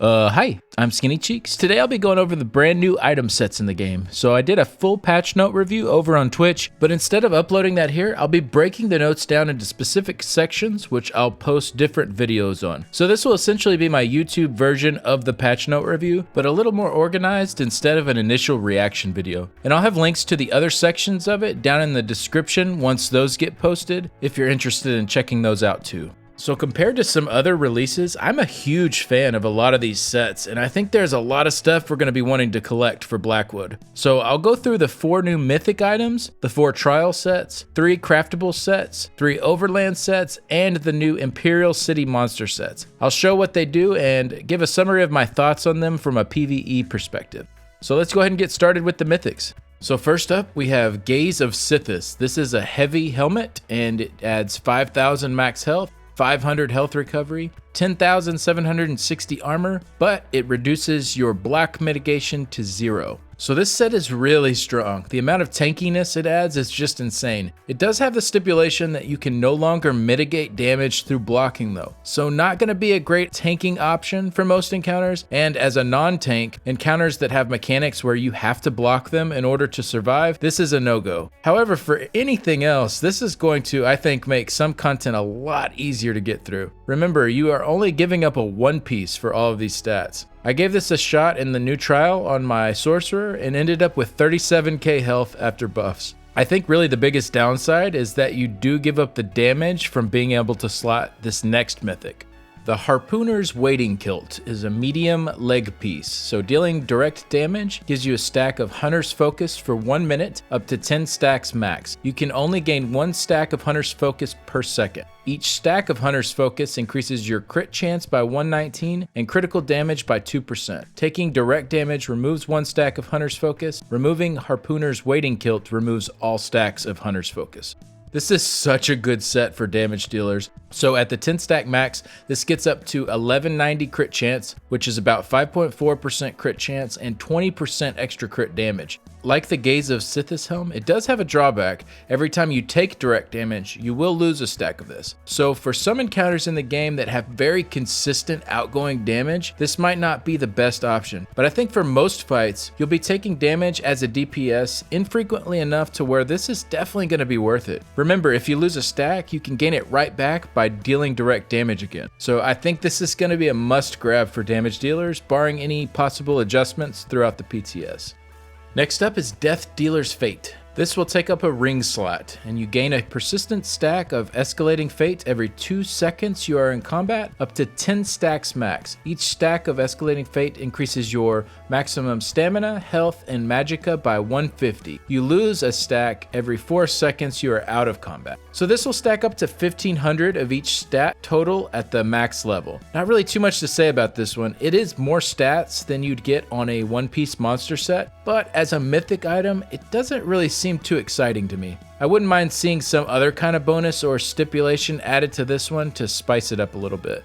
Hi, I'm Skinny Cheeks. Today I'll be going over the brand new item sets in the game. So I did a full patch note review over on Twitch, but instead of uploading that here, I'll be breaking the notes down into specific sections, which I'll post different videos on. So this will essentially be my YouTube version of the patch note review, but a little more organized instead of an initial reaction video. And I'll have links to the other sections of it down in the description once those get posted, if you're interested in checking those out too. So compared to some other releases, I'm a huge fan of a lot of these sets, and I think there's a lot of stuff we're going to be wanting to collect for Blackwood. So I'll go through the 4 new Mythic items, the 4 trial sets, 3 craftable sets, 3 Overland sets, and the new Imperial City monster sets. I'll show what they do and give a summary of my thoughts on them from a PvE perspective. So let's go ahead and get started with the Mythics. So first up, we have Gaze of Sithis. This is a heavy helmet, and it adds 5,000 max health, 500 health recovery, 10,760 armor, but it reduces your block mitigation to 0. So this set is really strong. The amount of tankiness it adds is just insane. It does have the stipulation that you can no longer mitigate damage through blocking though. So not going to be a great tanking option for most encounters, and as a non-tank, encounters that have mechanics where you have to block them in order to survive, this is a no-go. However, for anything else, this is going to, I think, make some content a lot easier to get through. Remember, you are only giving up a 1 piece for all of these stats. I gave this a shot in the new trial on my sorcerer and ended up with 37k health after buffs. I think really the biggest downside is that you do give up the damage from being able to slot this next mythic. The Harpooner's Wading Kilt is a medium leg piece, so dealing direct damage gives you a stack of Hunter's Focus for 1 minute, up to 10 stacks max. You can only gain 1 stack of Hunter's Focus per second. Each stack of Hunter's Focus increases your crit chance by 119 and critical damage by 2%. Taking direct damage removes 1 stack of Hunter's Focus. Removing Harpooner's Wading Kilt removes all stacks of Hunter's Focus. This is such a good set for damage dealers. So at the 10 stack max, this gets up to 1190 crit chance, which is about 5.4% crit chance and 20% extra crit damage. Like the Gaze of Sithis helm, it does have a drawback. Every time you take direct damage, you will lose a stack of this. So for some encounters in the game that have very consistent outgoing damage, this might not be the best option. But I think for most fights, you'll be taking damage as a DPS infrequently enough to where this is definitely going to be worth it. Remember, if you lose a stack, you can gain it right back by dealing direct damage again. So I think this is going to be a must grab for damage dealers, barring any possible adjustments throughout the PTS. Next up is Death Dealer's Fate. This will take up a ring slot, and you gain a persistent stack of Escalating Fate every 2 seconds you are in combat, up to 10 stacks max. Each stack of Escalating Fate increases your maximum stamina, health, and magicka by 150. You lose a stack every 4 seconds you are out of combat. So this will stack up to 1500 of each stat total at the max level. Not really too much to say about this one. It is more stats than you'd get on a one-piece monster set, but as a mythic item, it doesn't really seem too exciting to me. I wouldn't mind seeing some other kind of bonus or stipulation added to this one to spice it up a little bit.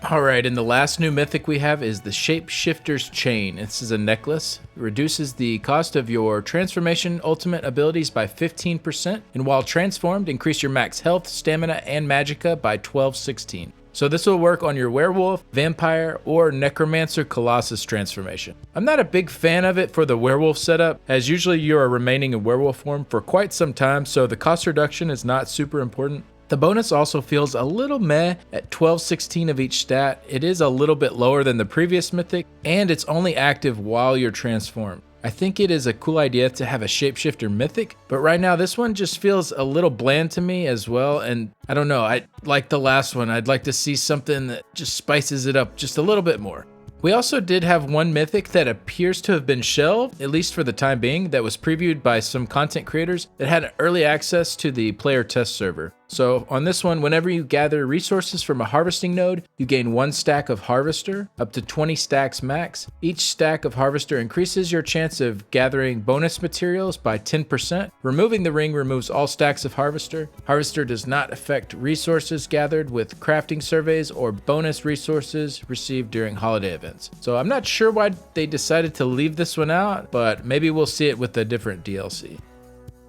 Alright, and the last new mythic we have is the Shapeshifter's Chain. This is a necklace. It reduces the cost of your transformation ultimate abilities by 15%, and while transformed, increase your max health, stamina, and magicka by 1216. So this will work on your werewolf, vampire, or necromancer colossus transformation. I'm not a big fan of it for the werewolf setup, as usually you are remaining in werewolf form for quite some time, so the cost reduction is not super important. The bonus also feels a little meh at 1216 of each stat. It is a little bit lower than the previous mythic, and it's only active while you're transformed. I think it is a cool idea to have a shapeshifter mythic, but right now this one just feels a little bland to me as well, and I don't know, like the last one, I'd like to see something that just spices it up just a little bit more. We also did have one mythic that appears to have been shelved, at least for the time being, that was previewed by some content creators that had early access to the player test server. So on this one, whenever you gather resources from a harvesting node, you gain 1 stack of Harvester, up to 20 stacks max. Each stack of Harvester increases your chance of gathering bonus materials by 10%. Removing the ring removes all stacks of Harvester. Harvester does not affect resources gathered with crafting surveys or bonus resources received during holiday events. So I'm not sure why they decided to leave this one out, but maybe we'll see it with a different DLC.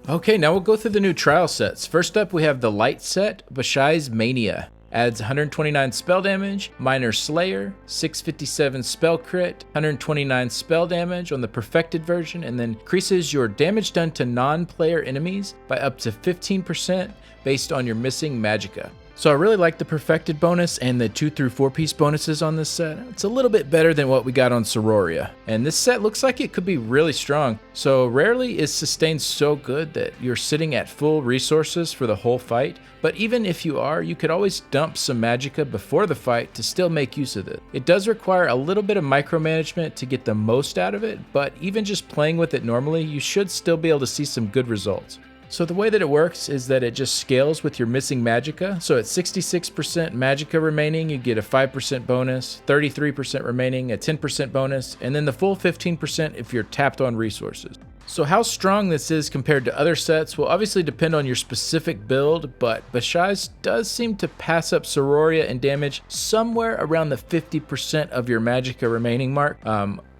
Okay, now we'll go through the new trial sets. First up, we have the light set, Vashai's Mania. adds 129 spell damage, Minor Slayer, 657 spell crit, 129 spell damage on the perfected version, and then increases your damage done to non-player enemies by up to 15% based on your missing magicka. So I really like the perfected bonus and the 2 through 4 piece bonuses on this set. It's a little bit better than what we got on Sororia. And this set looks like it could be really strong. So rarely is Sustain so good that you're sitting at full resources for the whole fight. But even if you are, you could always dump some magicka before the fight to still make use of it. It does require a little bit of micromanagement to get the most out of it, but even just playing with it normally, you should still be able to see some good results. So the way that it works is that it just scales with your missing magicka. So at 66% magicka remaining, you get a 5% bonus, 33% remaining, a 10% bonus, and then the full 15% if you're tapped on resources. So how strong this is compared to other sets will obviously depend on your specific build, but Bashai's does seem to pass up Sororia in damage somewhere around the 50% of your magicka remaining mark.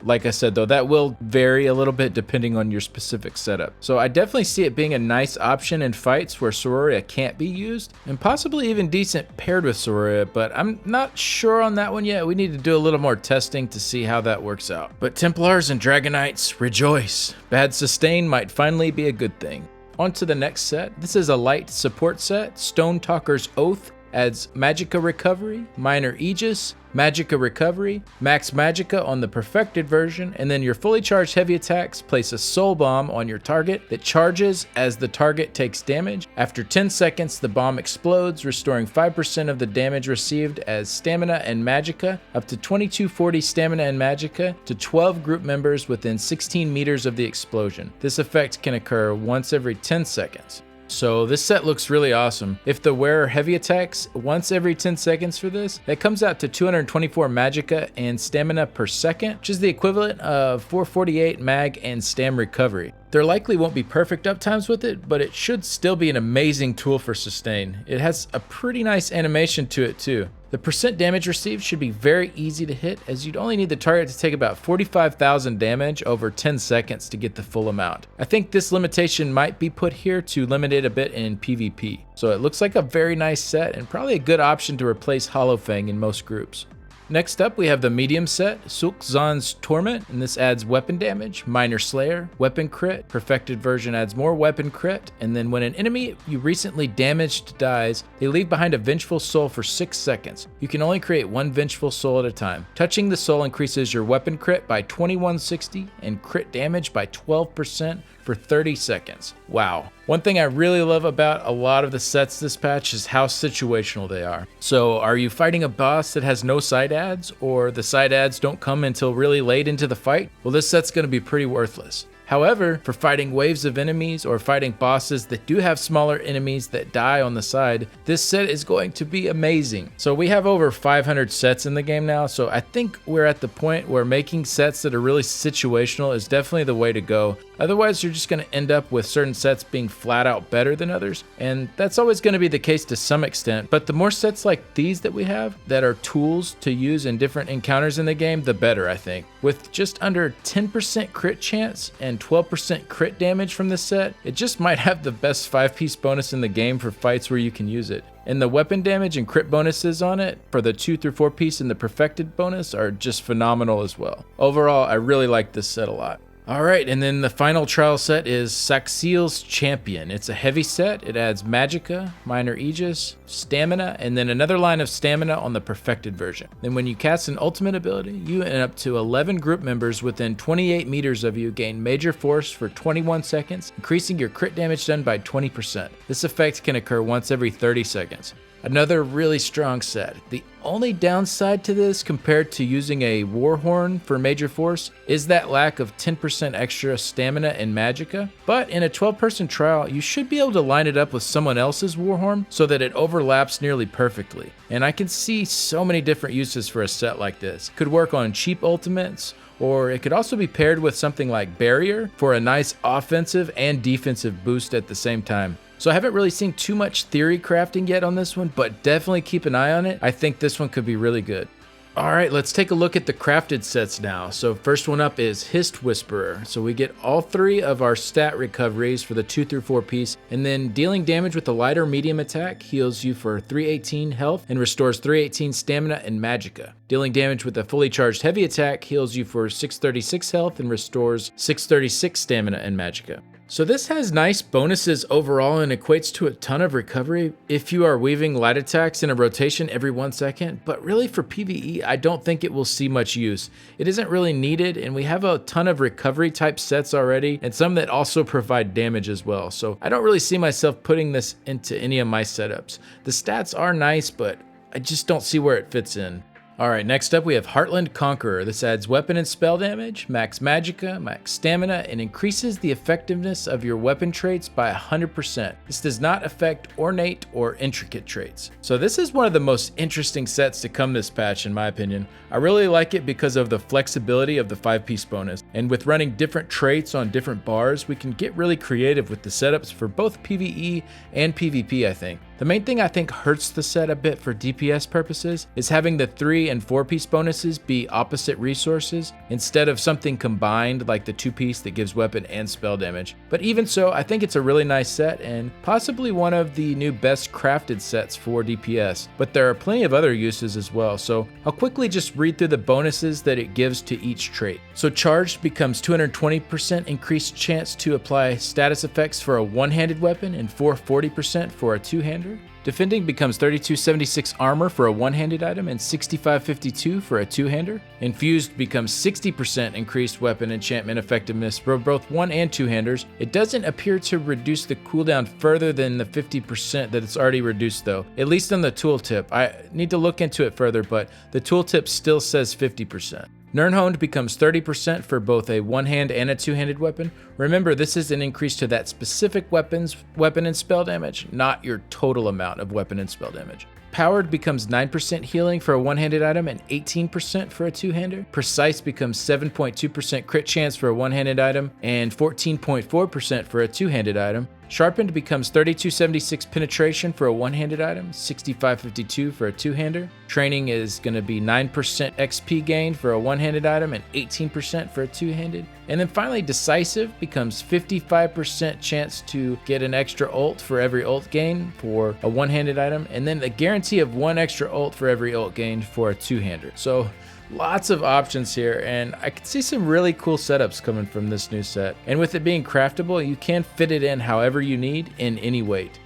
Like I said though, that will vary a little bit depending on your specific setup. So I definitely see it being a nice option in fights where Sororia can't be used, and possibly even decent paired with Sororia, but I'm not sure on that one yet. We need to do a little more testing to see how that works out. But Templars and Dragonites, rejoice! Bad Sustain might finally be a good thing. On to the next set. This is a light support set, Stone Talker's Oath. Adds Magicka Recovery, Minor Aegis, Magicka Recovery, Max Magicka on the perfected version, and then your fully charged heavy attacks place a soul bomb on your target that charges as the target takes damage. After 10 seconds, the bomb explodes, restoring 5% of the damage received as stamina and magicka, up to 2240 stamina and magicka to 12 group members within 16 meters of the explosion. This effect can occur once every 10 seconds. So this set looks really awesome. If the wearer heavy attacks once every 10 seconds for this, that comes out to 224 magicka and stamina per second, which is the equivalent of 448 mag and stam recovery. There likely won't be perfect uptimes with it, but it should still be an amazing tool for sustain. It has a pretty nice animation to it too. The percent damage received should be very easy to hit, as you'd only need the target to take about 45,000 damage over 10 seconds to get the full amount. I think this limitation might be put here to limit it a bit in PvP. So it looks like a very nice set and probably a good option to replace Hollowfang in most groups. Next up, we have the medium set, Sulkzan's Torment, and this adds weapon damage, Minor Slayer, weapon crit, perfected version adds more weapon crit, and then when an enemy you recently damaged dies, they leave behind a Vengeful Soul for 6 seconds. You can only create one Vengeful Soul at a time. Touching the soul increases your weapon crit by 2160 and crit damage by 12% for 30 seconds. Wow. One thing I really love about a lot of the sets this patch is how situational they are. So are you fighting a boss that has no side adds, or the side adds don't come until really late into the fight? Well, this set's going to be pretty worthless. However, for fighting waves of enemies or fighting bosses that do have smaller enemies that die on the side, this set is going to be amazing. So we have over 500 sets in the game now, so I think we're at the point where making sets that are really situational is definitely the way to go. Otherwise, you're just going to end up with certain sets being flat out better than others, and that's always going to be the case to some extent. But the more sets like these that we have that are tools to use in different encounters in the game, the better, I think. With just under 10% crit chance and 12% crit damage from this set, it just might have the best 5-piece bonus in the game for fights where you can use it. And the weapon damage and crit bonuses on it for the 2 through 4 piece and the perfected bonus are just phenomenal as well. Overall, I really like this set a lot. Alright, and then the final trial set is Saxiel's Champion. It's a heavy set. It adds Magicka, Minor Aegis, Stamina, and then another line of Stamina on the perfected version. Then when you cast an ultimate ability, you and up to 11 group members within 28 meters of you gain Major Force for 21 seconds, increasing your crit damage done by 20%. This effect can occur once every 30 seconds. Another really strong set. The only downside to this compared to using a Warhorn for Major Force is that lack of 10% extra stamina and magicka, but in a 12-person trial, you should be able to line it up with someone else's Warhorn so that it overlaps nearly perfectly. And I can see so many different uses for a set like this. Could work on cheap ultimates, or it could also be paired with something like Barrier for a nice offensive and defensive boost at the same time. So I haven't really seen too much theory crafting yet on this one, but definitely keep an eye on it. I think this one could be really good. Alright, let's take a look at the crafted sets now. So first one up is Hist Whisperer. So we get all 3 of our stat recoveries for the 2 through 4 piece, and then dealing damage with a light or medium attack heals you for 318 health and restores 318 stamina and magicka. Dealing damage with a fully charged heavy attack heals you for 636 health and restores 636 stamina and magicka. So this has nice bonuses overall and equates to a ton of recovery if you are weaving light attacks in a rotation every 1 second, but really for PvE, I don't think it will see much use. It isn't really needed, and we have a ton of recovery type sets already, and some that also provide damage as well, so I don't really see myself putting this into any of my setups. The stats are nice, but I just don't see where it fits in. Alright, next up we have Heartland Conqueror. This adds weapon and spell damage, max magicka, max stamina, and increases the effectiveness of your weapon traits by 100%. This does not affect ornate or intricate traits. So this is one of the most interesting sets to come this patch in my opinion. I really like it because of the flexibility of the 5-piece bonus, and with running different traits on different bars, we can get really creative with the setups for both PvE and PvP I think. The main thing I think hurts the set a bit for DPS purposes is having the 3 and 4-piece bonuses be opposite resources instead of something combined like the 2-piece that gives weapon and spell damage. But even so, I think it's a really nice set and possibly one of the new best crafted sets for DPS, but there are plenty of other uses as well, so I'll quickly just read through the bonuses that it gives to each trait. So charged becomes 220% increased chance to apply status effects for a one-handed weapon and 440% for a two-hander. Defending becomes 3276 armor for a one-handed item and 6552 for a two-hander. Infused becomes 60% increased weapon enchantment effectiveness for both one and two-handers. It doesn't appear to reduce the cooldown further than the 50% that it's already reduced though, at least on the tooltip. I need to look into it further, but the tooltip still says 50%. Nirnhoned becomes 30% for both a one-hand and a two-handed weapon. Remember, this is an increase to that specific weapon and spell damage, not your total amount of weapon and spell damage. Powered becomes 9% healing for a one-handed item and 18% for a two-hander. Precise becomes 7.2% crit chance for a one-handed item and 14.4% for a two-handed item. Sharpened becomes 3276 penetration for a one-handed item, 6552 for a two-hander. Training is going to be 9% XP gain for a one-handed item and 18% for a two-handed. And then finally, Decisive becomes 55% chance to get an extra ult for every ult gain for a one-handed item, and then a guarantee of 1 extra ult for every ult gained for a two-hander. So lots of options here, and I can see some really cool setups coming from this new set. And with it being craftable, you can fit it in however you need in any weight.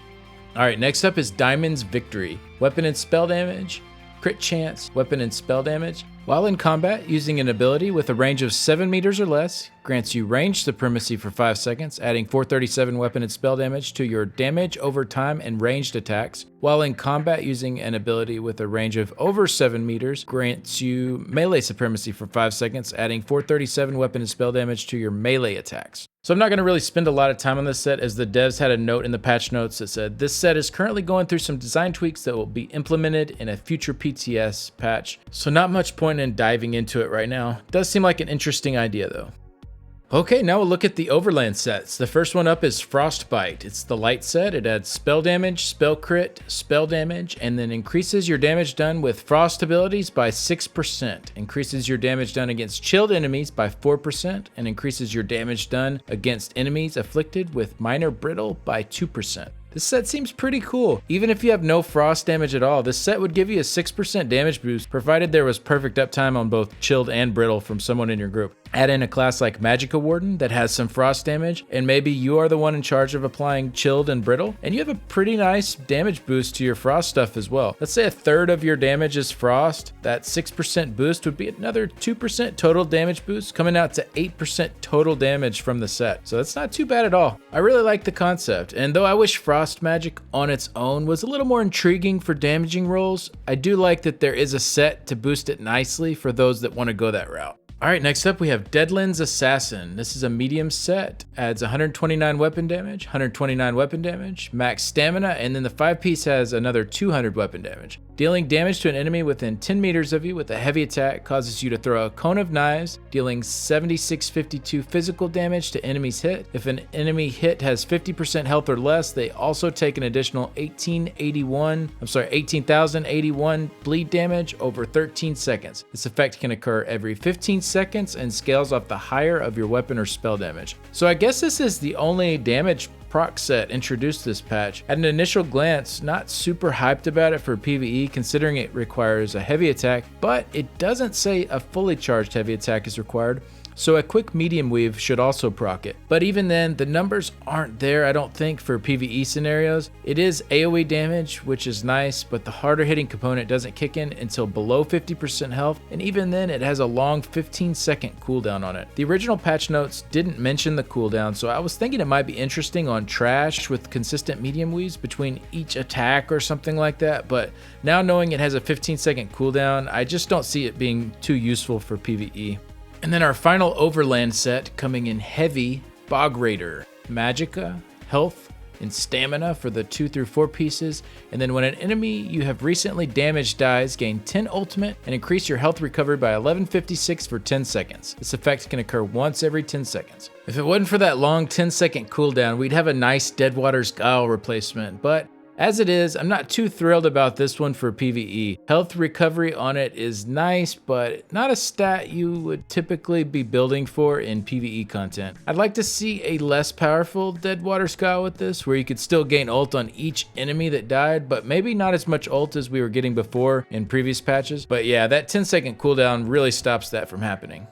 Alright, next up is Diamond's Victory. Weapon and spell damage, crit chance, weapon and spell damage. While in combat, using an ability with a range of 7 meters or less grants you range supremacy for 5 seconds, adding 437 weapon and spell damage to your damage over time and ranged attacks. While in combat, using an ability with a range of over 7 meters grants you melee supremacy for 5 seconds, adding 437 weapon and spell damage to your melee attacks. So I'm not going to really spend a lot of time on this set, as the devs had a note in the patch notes that said this set is currently going through some design tweaks that will be implemented in a future PTS patch. So not much point in diving into it right now. Does seem like an interesting idea though. Okay, now we'll look at the Overland sets. The first one up is Frostbite. It's the light set. It adds spell damage, spell crit, spell damage, and then increases your damage done with frost abilities by 6%, increases your damage done against chilled enemies by 4%, and increases your damage done against enemies afflicted with minor brittle by 2%. This set seems pretty cool. Even if you have no frost damage at all, this set would give you a 6% damage boost, provided there was perfect uptime on both chilled and brittle from someone in your group. Add in a class like Magicka Warden that has some frost damage, and maybe you are the one in charge of applying chilled and brittle, and you have a pretty nice damage boost to your frost stuff as well. Let's say a third of your damage is frost. That 6% boost would be another 2% total damage boost, coming out to 8% total damage from the set. So that's not too bad at all. I really like the concept, and though I wish frost magic on its own was a little more intriguing for damaging rolls, I do like that there is a set to boost it nicely for those that want to go that route. Alright, next up we have Deadlands Assassin. This is a medium set, adds 129 weapon damage, 129 weapon damage, max stamina, and then the 5-piece has another 200 weapon damage. Dealing damage to an enemy within 10 meters of you with a heavy attack causes you to throw a cone of knives, dealing 7652 physical damage to enemies hit. If an enemy hit has 50% health or less, they also take an additional 18,081 bleed damage over 13 seconds. This effect can occur every 15 seconds and scales off the higher of your weapon or spell damage. So I guess this is the only damage proc set introduced this patch. At an initial glance, not super hyped about it for PvE considering it requires a heavy attack, but it doesn't say a fully charged heavy attack is required, so a quick medium weave should also proc it. But even then, the numbers aren't there, I don't think, for PvE scenarios. It is AoE damage, which is nice, but the harder hitting component doesn't kick in until below 50% health, and even then it has a long 15-second cooldown on it. The original patch notes didn't mention the cooldown, so I was thinking it might be interesting on trash with consistent medium weaves between each attack or something like that, but now knowing it has a 15-second cooldown, I just don't see it being too useful for PvE. And then our final Overland set coming in heavy, Bog Raider, Magicka, Health, and Stamina for the 2 through 4 pieces, and then when an enemy you have recently damaged dies, gain 10 ultimate and increase your health recovery by 1156 for 10 seconds. This effect can occur once every 10 seconds. If it wasn't for that long 10-second cooldown, we'd have a nice Deadwater's Guile replacement, but as it is, I'm not too thrilled about this one for PvE. Health recovery on it is nice, but not a stat you would typically be building for in PvE content. I'd like to see a less powerful Deadwater Guile with this, where you could still gain ult on each enemy that died, but maybe not as much ult as we were getting before in previous patches. But yeah, that 10-second cooldown really stops that from happening.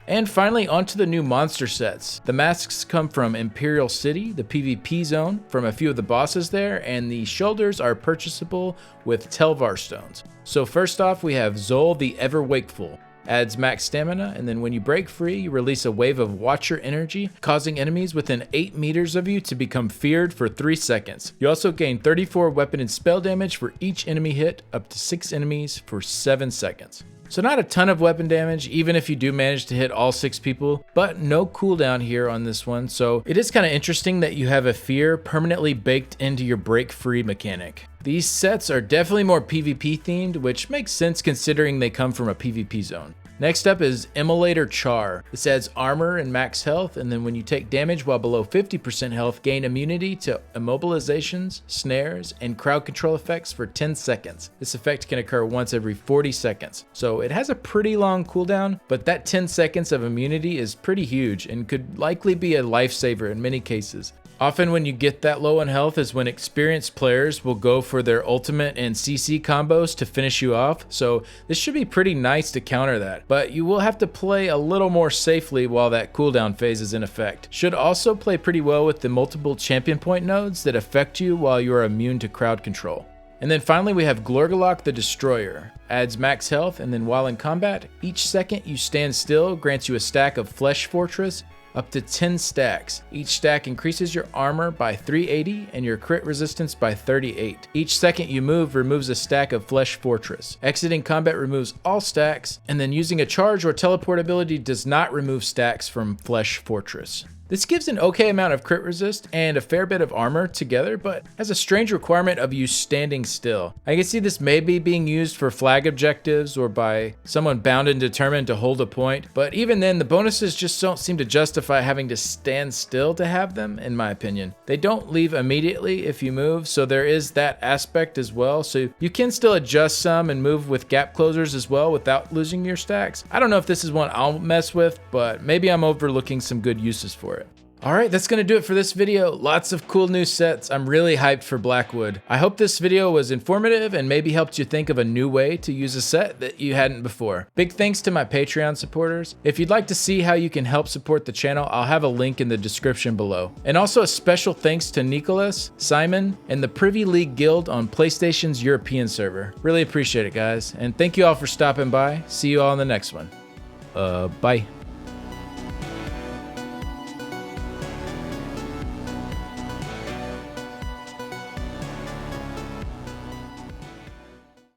And finally, onto the new monster sets. The masks come from Imperial City, the PvP zone, from a few of the bosses there, and the shoulders are purchasable with Telvar stones. So first off, we have Zol the Ever Wakeful. Adds max stamina, and then when you break free, you release a wave of Watcher energy, causing enemies within 8 meters of you to become feared for 3 seconds. You also gain 34 weapon and spell damage for each enemy hit, up to 6 enemies for 7 seconds. So not a ton of weapon damage, even if you do manage to hit all 6 people, but no cooldown here on this one, so it is kind of interesting that you have a fear permanently baked into your break free mechanic. These sets are definitely more PvP themed, which makes sense considering they come from a PvP zone. Next up is Immolator Char. This adds armor and max health, and then when you take damage while below 50% health, gain immunity to immobilizations, snares, and crowd control effects for 10 seconds. This effect can occur once every 40 seconds. So it has a pretty long cooldown, but that 10 seconds of immunity is pretty huge and could likely be a lifesaver in many cases. Often when you get that low on health is when experienced players will go for their ultimate and CC combos to finish you off, so this should be pretty nice to counter that. But you will have to play a little more safely while that cooldown phase is in effect. Should also play pretty well with the multiple champion point nodes that affect you while you are immune to crowd control. And then finally we have Glorgulok the Destroyer. Adds max health, and then while in combat, each second you stand still grants you a stack of Flesh Fortress, up to 10 stacks. Each stack increases your armor by 380 and your crit resistance by 38. Each second you move removes a stack of Flesh Fortress. Exiting combat removes all stacks, and then using a charge or teleport ability does not remove stacks from Flesh Fortress. This gives an okay amount of crit resist and a fair bit of armor together, but has a strange requirement of you standing still. I can see this maybe being used for flag objectives or by someone bound and determined to hold a point, but even then the bonuses just don't seem to justify having to stand still to have them, in my opinion. They don't leave immediately if you move, so there is that aspect as well, so you can still adjust some and move with gap closers as well without losing your stacks. I don't know if this is one I'll mess with, but maybe I'm overlooking some good uses for it. Alright, that's going to do it for this video. Lots of cool new sets. I'm really hyped for Blackwood. I hope this video was informative and maybe helped you think of a new way to use a set that you hadn't before. Big thanks to my Patreon supporters. If you'd like to see how you can help support the channel, I'll have a link in the description below. And also a special thanks to Nicholas, Simon, and the Privy League Guild on PlayStation's European server. Really appreciate it, guys. And thank you all for stopping by. See you all in the next one. Bye.